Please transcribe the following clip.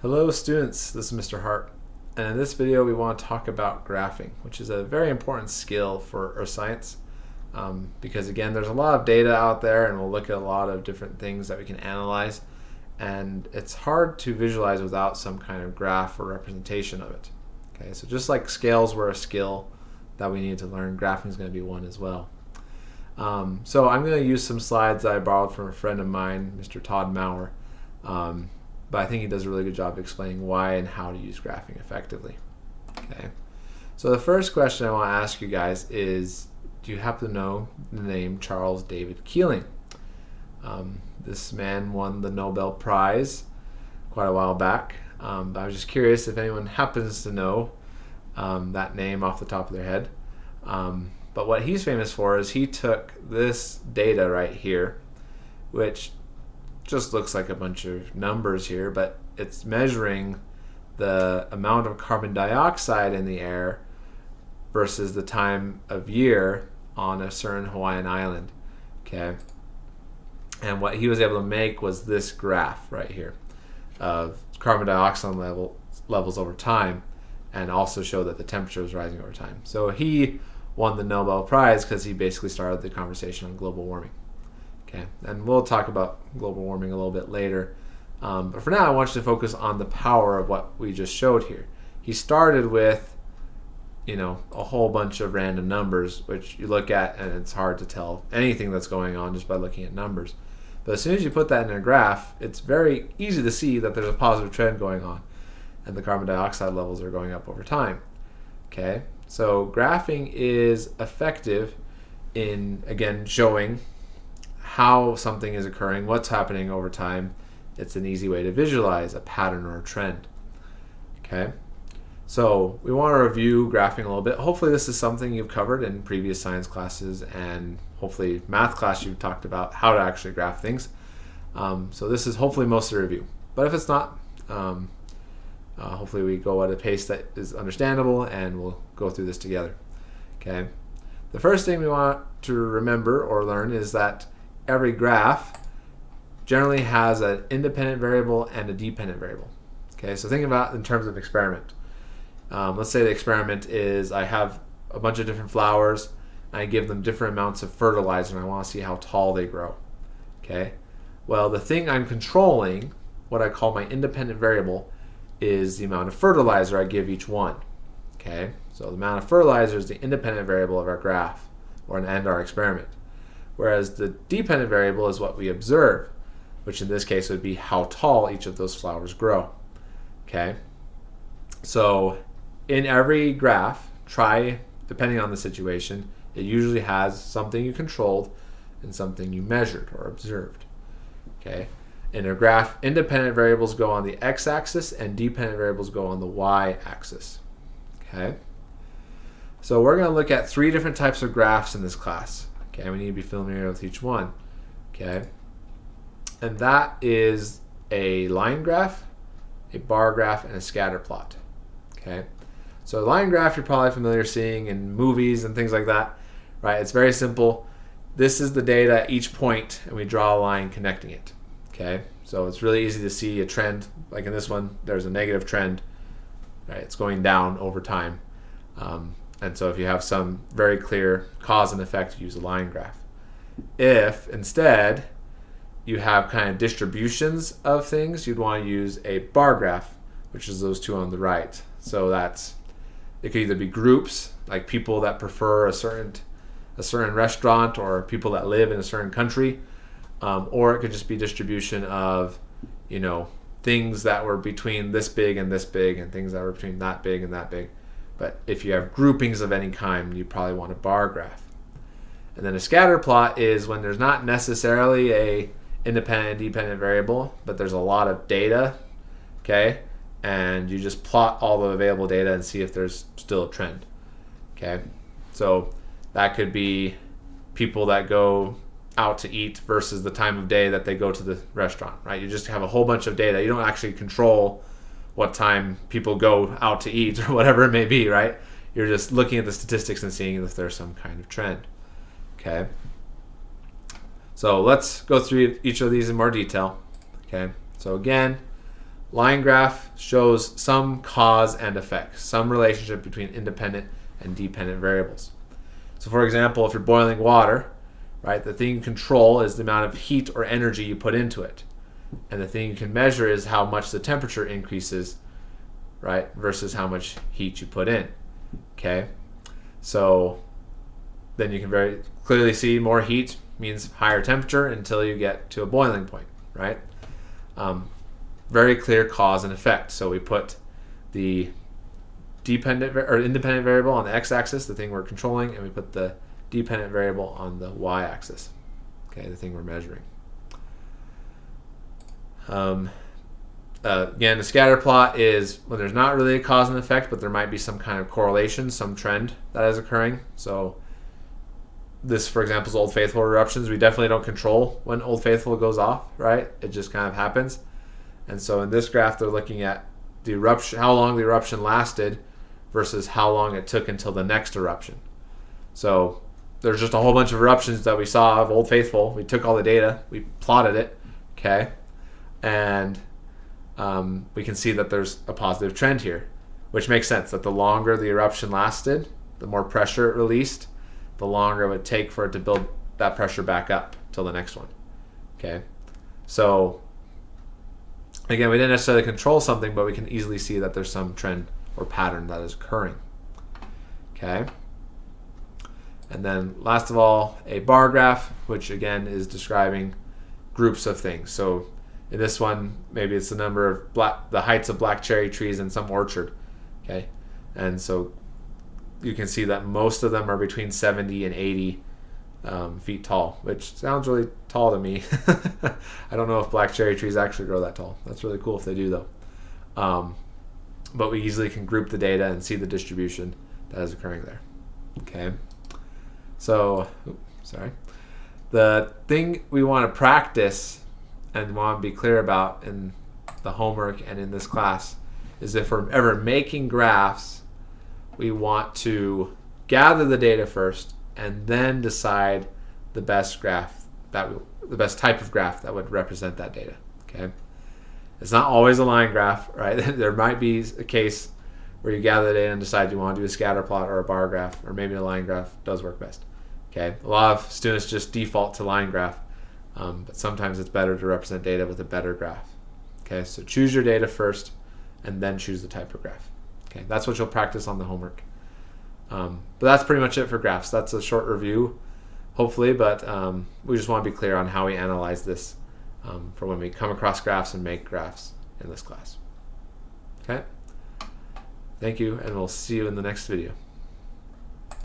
Hello students, this is Mr. Hart, and in this video we want to talk about graphing, which is a very important skill for earth science because again there's a lot of data out there and we'll look at a lot of different things that we can analyze, and it's hard to visualize without some kind of graph or representation of it. Okay, so just like scales were a skill that we need to learn, graphing is going to be one as well. So I'm going to use some slides that I borrowed from a friend of mine, Mr. Todd Maurer. But I think he does a really good job explaining why and how to use graphing effectively. Okay, so the first question I want to ask you guys is, do you happen to know the name Charles David Keeling? This man won the Nobel Prize quite a while back, but I was just curious if anyone happens to know that name off the top of their head. But what he's famous for is he took this data right here, which just looks like a bunch of numbers here, but it's measuring the amount of carbon dioxide in the air versus the time of year on a certain Hawaiian island. Okay, and what he was able to make was this graph right here of carbon dioxide levels over time, and also show that the temperature was rising over time. So he won the Nobel Prize because he basically started the conversation on global warming. Okay, and we'll talk about global warming a little bit later. But for now, I want you to focus on the power of what we just showed here. He started with, a whole bunch of random numbers, which you look at and it's hard to tell anything that's going on just by looking at numbers. But as soon as you put that in a graph, it's very easy to see that there's a positive trend going on, and the carbon dioxide levels are going up over time. Okay, so graphing is effective in, again, showing how something is occurring, what's happening over time. It's an easy way to visualize a pattern or a trend. Okay, so we want to review graphing a little bit. Hopefully this is something you've covered in previous science classes, and hopefully math class you've talked about how to actually graph things. So this is hopefully most of the review. But if it's not, hopefully we go at a pace that is understandable and we'll go through this together. Okay, the first thing we want to remember or learn is that every graph generally has an independent variable and a dependent variable. Okay, so think about it in terms of experiment. Let's say the experiment is I have a bunch of different flowers, and I give them different amounts of fertilizer, and I want to see how tall they grow. Okay, well, the thing I'm controlling, what I call my independent variable, is the amount of fertilizer I give each one. Okay, so the amount of fertilizer is the independent variable of our graph and our experiment. Whereas the dependent variable is what we observe, which in this case would be how tall each of those flowers grow. Okay, so in every graph, depending on the situation, it usually has something you controlled and something you measured or observed. Okay, in a graph, independent variables go on the x-axis and dependent variables go on the y-axis. Okay, so we're going to look at three different types of graphs in this class. Okay, we need to be familiar with each one. Okay, and that is a line graph, a bar graph, and a scatter plot. Okay, so a line graph you're probably familiar seeing in movies and things like that, right? It's very simple. This is the data at each point, and we draw a line connecting it. Okay, so it's really easy to see a trend. Like in this one, there's a negative trend. Right, it's going down over time. And so if you have some very clear cause and effect, use a line graph. If instead you have kind of distributions of things, you'd want to use a bar graph, which is those two on the right. So it could either be groups, like people that prefer a certain restaurant or people that live in a certain country, or it could just be distribution of, things that were between this big and this big, and things that were between that big and that big. But if you have groupings of any kind, you probably want a bar graph. And then a scatter plot is when there's not necessarily a independent and dependent variable, but there's a lot of data, okay? And you just plot all the available data and see if there's still a trend, okay? So that could be people that go out to eat versus the time of day that they go to the restaurant, right? You just have a whole bunch of data. You don't actually control what time people go out to eat or whatever it may be, right? You're just looking at the statistics and seeing if there's some kind of trend. Okay. So let's go through each of these in more detail. Okay. So again, line graph shows some cause and effect, some relationship between independent and dependent variables. So for example, if you're boiling water, right, the thing you control is the amount of heat or energy you put into it. And the thing you can measure is how much the temperature increases, right, versus how much heat you put in. Okay? So then you can very clearly see more heat means higher temperature until you get to a boiling point, right? Very clear cause and effect. So we put the dependent or independent variable on the x-axis, the thing we're controlling, and we put the dependent variable on the y-axis, okay, the thing we're measuring. Again, the scatter plot is when there's not really a cause and effect, but there might be some kind of correlation, some trend that is occurring. So this, for example, is Old Faithful eruptions. We definitely don't control when Old Faithful goes off, right? It just kind of happens. And so in this graph, they're looking at the eruption, how long the eruption lasted versus how long it took until the next eruption. So there's just a whole bunch of eruptions that we saw of Old Faithful. We took all the data, we plotted it, okay? And we can see that there's a positive trend here, which makes sense that the longer the eruption lasted, the more pressure it released, the longer it would take for it to build that pressure back up till the next one, okay? So again, we didn't necessarily control something, but we can easily see that there's some trend or pattern that is occurring, okay? And then last of all, a bar graph, which again is describing groups of things. So in this one, maybe it's the number of the heights of black cherry trees in some orchard, okay? And so you can see that most of them are between 70 and 80 feet tall, which sounds really tall to me. I don't know if black cherry trees actually grow that tall. That's really cool if they do, though. But we easily can group the data and see the distribution that is occurring there. Okay. So, the thing we want to practice and want to be clear about in the homework and in this class is if we're ever making graphs, we want to gather the data first and then decide the best graph the best type of graph that would represent that data. Okay, it's not always a line graph, right? There might be a case where you gather the data and decide you want to do a scatter plot or a bar graph, or maybe a line graph does work best. Okay, a lot of students just default to line graph, but sometimes it's better to represent data with a better graph. Okay, so choose your data first and then choose the type of graph. Okay, that's what you'll practice on the homework. But that's pretty much it for graphs. That's a short review, hopefully, but we just want to be clear on how we analyze this for when we come across graphs and make graphs in this class. Okay, thank you, and we'll see you in the next video.